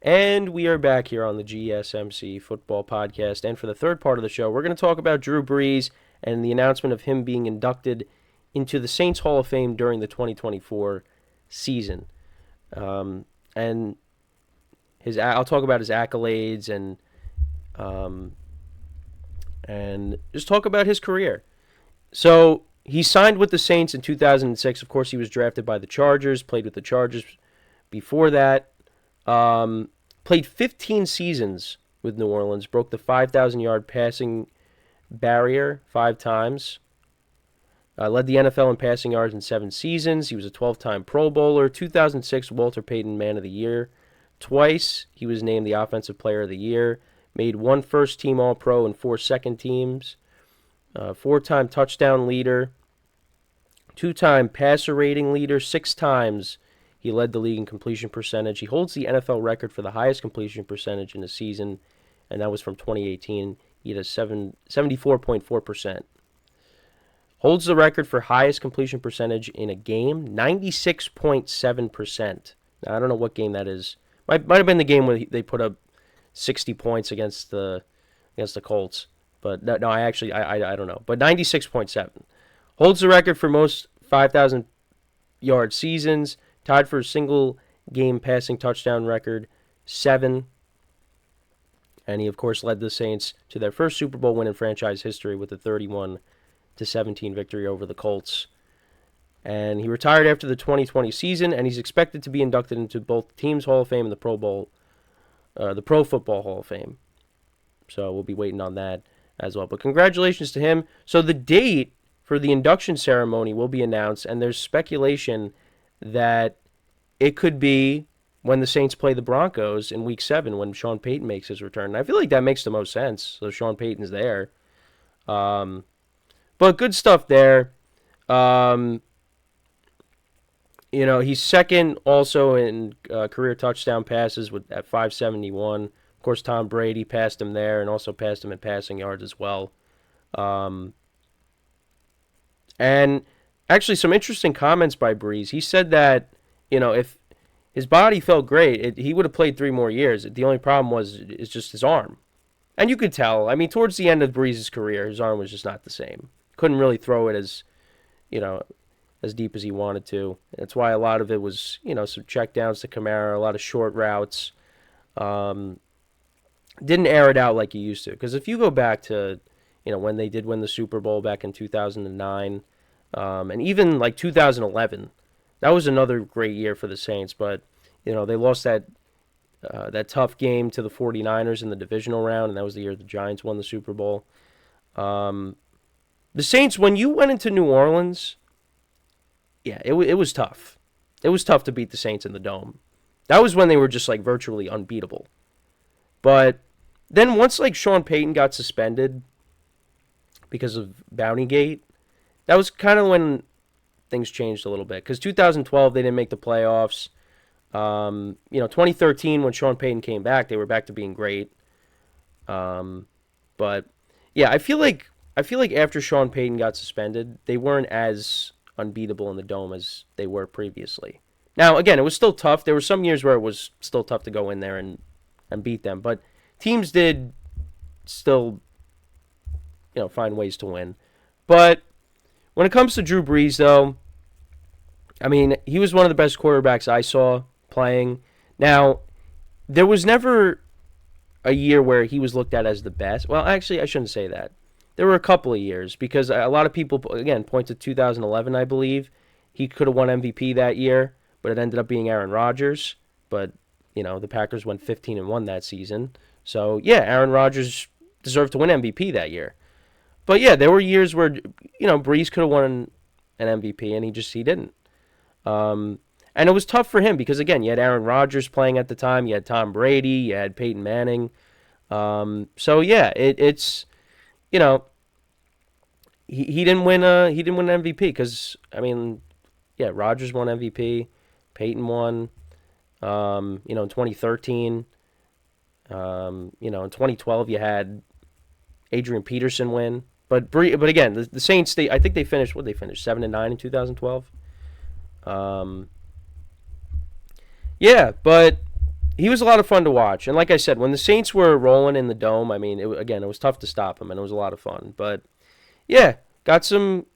And we are back here on the GSMC Football Podcast. And for the third part of the show, we're going to talk about Drew Brees and the announcement of him being inducted into the Saints Hall of Fame during the 2024 season. And I'll talk about his accolades and just talk about his career. So he signed with the Saints in 2006. Of course, he was drafted by the Chargers, played with the Chargers before that. Played 15 seasons with New Orleans, broke the 5,000-yard passing barrier 5 times. Led the NFL in passing yards in 7 seasons. He was a 12-time Pro Bowler, 2006 Walter Payton Man of the Year. Twice he was named the Offensive Player of the Year. Made 1 first-team All-Pro and 4 second teams. 4-time touchdown leader. 2-time passer rating leader. 6 times he led the league in completion percentage. He holds the NFL record for the highest completion percentage in a season, and that was from 2018. He had a 74.4%. Holds the record for highest completion percentage in a game, 96.7%. Now, I don't know what game that is. Might have been the game where they put up 60 points against the Colts. But no, I don't know. But 96.7. Holds the record for most 5,000-yard seasons. Tied for a single game passing touchdown record, 7. And he, of course, led the Saints to their first Super Bowl win in franchise history with a 31-17 victory over the Colts. And he retired after the 2020 season, and he's expected to be inducted into both the Teams Hall of Fame and the Pro Football Hall of Fame. So we'll be waiting on that as well. But congratulations to him. So the date for the induction ceremony will be announced, and there's speculation that it could be when the Saints play the Broncos in Week 7 when Sean Payton makes his return. And I feel like that makes the most sense. So Sean Payton's there. But good stuff there. He's second also in career touchdown passes at 571. Of course, Tom Brady passed him there and also passed him in passing yards as well. And actually, some interesting comments by Brees. He said that, if his body felt great, he would have played 3 more years. The only problem is just his arm. And you could tell. I mean, towards the end of Brees' career, his arm was just not the same. Couldn't really throw it as deep as he wanted to. That's why a lot of it was, some checkdowns to Kamara, a lot of short routes. Didn't air it out like he used to. Because if you go back to, when they did win the Super Bowl back in 2009, and even like 2011, that was another great year for the Saints. But, they lost that tough game to the 49ers in the divisional round, and that was the year the Giants won the Super Bowl. The Saints, when you went into New Orleans, yeah, it was tough. It was tough to beat the Saints in the Dome. That was when they were just like virtually unbeatable. But then once like Sean Payton got suspended because of Bountygate, that was kind of when things changed a little bit. Because 2012 they didn't make the playoffs. 2013 when Sean Payton came back, they were back to being great. But yeah, I feel like after Sean Payton got suspended, they weren't as unbeatable in the Dome as they were previously. Now, again, it was still tough. There were some years where it was still tough to go in there and beat them, but teams did still, find ways to win. But when it comes to Drew Brees, though, I mean, he was one of the best quarterbacks I saw playing. Now, there was never a year where he was looked at as the best. Well, actually, I shouldn't say that. There were a couple of years because a lot of people, again, point to 2011, I believe. He could have won MVP that year, but it ended up being Aaron Rodgers. But, the Packers went 15-1 that season. So, yeah, Aaron Rodgers deserved to win MVP that year. But, yeah, there were years where, Brees could have won an MVP, and he didn't. And it was tough for him because, again, you had Aaron Rodgers playing at the time. You had Tom Brady. You had Peyton Manning. So, yeah, it's... he didn't win an MVP because, I mean, yeah, Rodgers won MVP, Peyton won, in 2013, in 2012 you had Adrian Peterson win, but again, the Saints, I think they finished 7-9 in 2012. Yeah, but he was a lot of fun to watch. And like I said, when the Saints were rolling in the dome, I mean, again, it was tough to stop him, and it was a lot of fun. But yeah, got some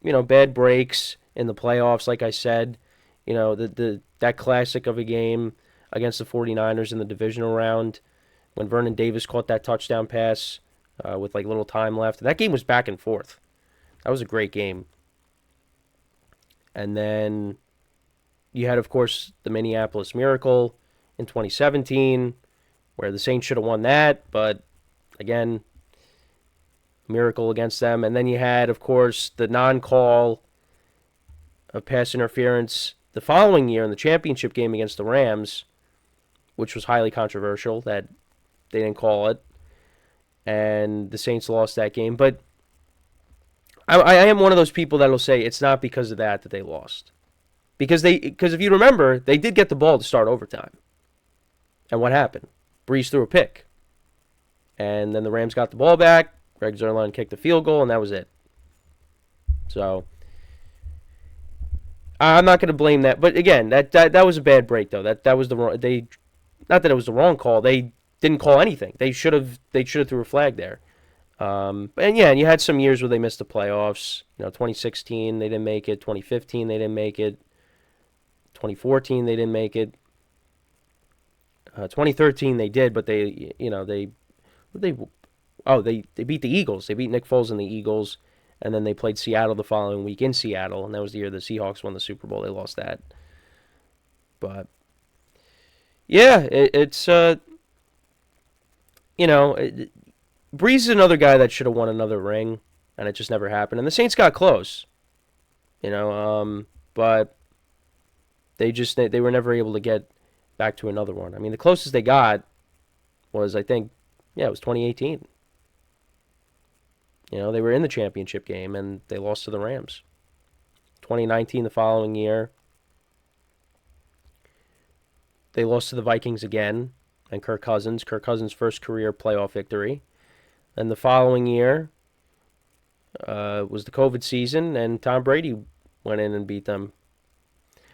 bad breaks in the playoffs. Like I said, the that classic of a game against the 49ers in the divisional round when Vernon Davis caught that touchdown pass with like little time left. That game was back and forth. That was a great game. And then you had, of course, the Minneapolis Miracle in 2017, where the Saints should have won that, but again, miracle against them. And then you had, of course, the non-call of pass interference the following year in the championship game against the Rams, which was highly controversial that they didn't call it, and the Saints lost that game. But I am one of those people that will say it's not because of that they lost. Because if you remember, they did get the ball to start overtime. And what happened? Brees threw a pick. And then the Rams got the ball back. Greg Zuerlein kicked the field goal, and that was it. So I'm not going to blame that. But again, that was a bad break, though. That was the wrong. Not that it was the wrong call. They didn't call anything. They should have threw a flag there. And you had some years where they missed the playoffs. 2016 they didn't make it. 2015 they didn't make it. 2014 they didn't make it. 2013 they did, but they beat the Eagles. They beat Nick Foles and the Eagles, and then they played Seattle the following week in Seattle, and that was the year the Seahawks won the Super Bowl. They lost that. But yeah, it's Brees is another guy that should have won another ring, and it just never happened. And the Saints got close, but they were never able to get back to another one. I mean, the closest they got was, I think, it was 2018. They were in the championship game, and they lost to the Rams. 2019, the following year, they lost to the Vikings again, and Kirk Cousins' first career playoff victory. And the following year was the COVID season, and Tom Brady went in and beat them.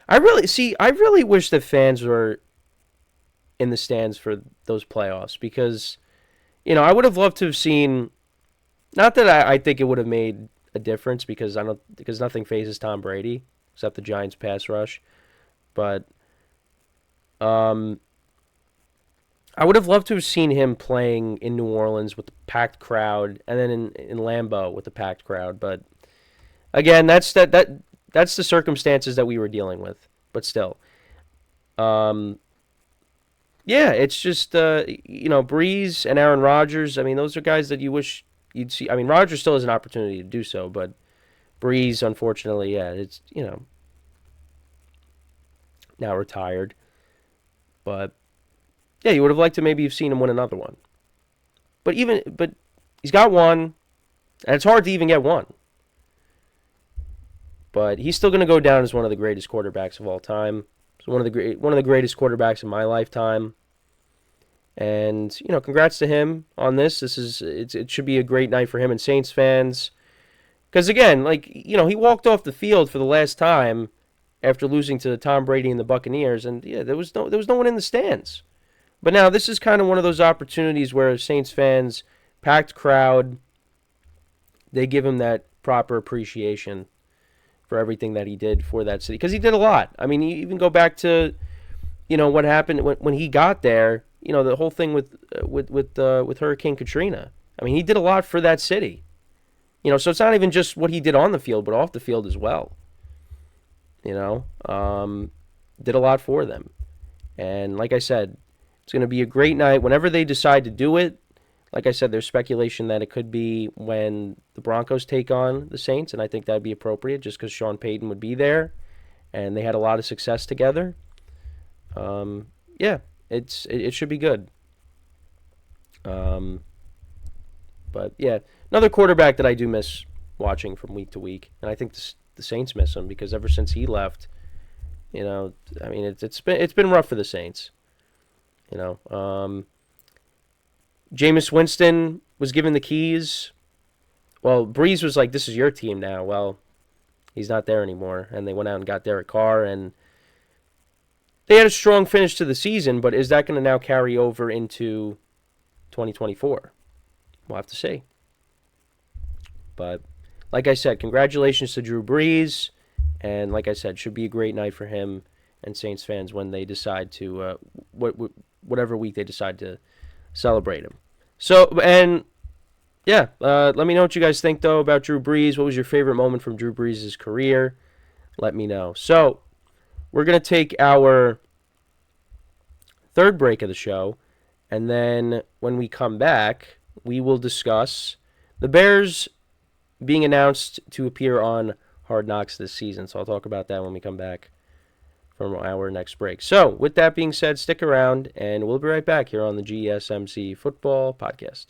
I really wish that fans were in the stands for those playoffs because, I would have loved to have seen. Not that I think it would have made a difference because nothing phases Tom Brady except the Giants' pass rush, but I would have loved to have seen him playing in New Orleans with the packed crowd, and then in Lambeau with the packed crowd. But again, that's the circumstances that we were dealing with. But still, it's just Brees and Aaron Rodgers. I mean, those are guys that you wish you'd see. I mean, Rodgers still has an opportunity to do so, but Brees, unfortunately, it's now retired. But yeah, you would have liked to maybe have seen him win another one. But he's got one, and it's hard to even get one. But he's still going to go down as one of the greatest quarterbacks of all time. So one of the greatest quarterbacks in my lifetime. And congrats to him on this. It should be a great night for him and Saints fans. Because again, he walked off the field for the last time after losing to Tom Brady and the Buccaneers, and there was no one in the stands. But now this is kind of one of those opportunities where Saints fans, packed crowd, they give him that proper appreciation for everything that he did for that city. Because he did a lot. I mean, you even go back to, what happened when he got there, the whole thing with Hurricane Katrina. I mean, he did a lot for that city. So it's not even just what he did on the field, but off the field as well. Did a lot for them. And like I said, it's going to be a great night. Whenever they decide to do it, like I said, there's speculation that it could be when the Broncos take on the Saints, and I think that would be appropriate just because Sean Payton would be there, and they had a lot of success together. It should be good. But yeah, another quarterback that I do miss watching from week to week, and I think the Saints miss him because ever since he left, it's been rough for the Saints. Jameis Winston was given the keys. Well, Brees was like, "This is your team now." Well, he's not there anymore, and they went out and got Derek Carr, and they had a strong finish to the season, but is that going to now carry over into 2024? We'll have to see. But like I said, congratulations to Drew Brees. And like I said, should be a great night for him and Saints fans when they decide to, whatever week they decide to celebrate him. So, and yeah, let me know what you guys think, though, about Drew Brees. What was your favorite moment from Drew Brees' career? Let me know. So, we're going to take our third break of the show, and then when we come back, we will discuss the Bears being announced to appear on Hard Knocks this season. So I'll talk about that when we come back from our next break. So with that being said, stick around, and we'll be right back here on the GSMC Football Podcast.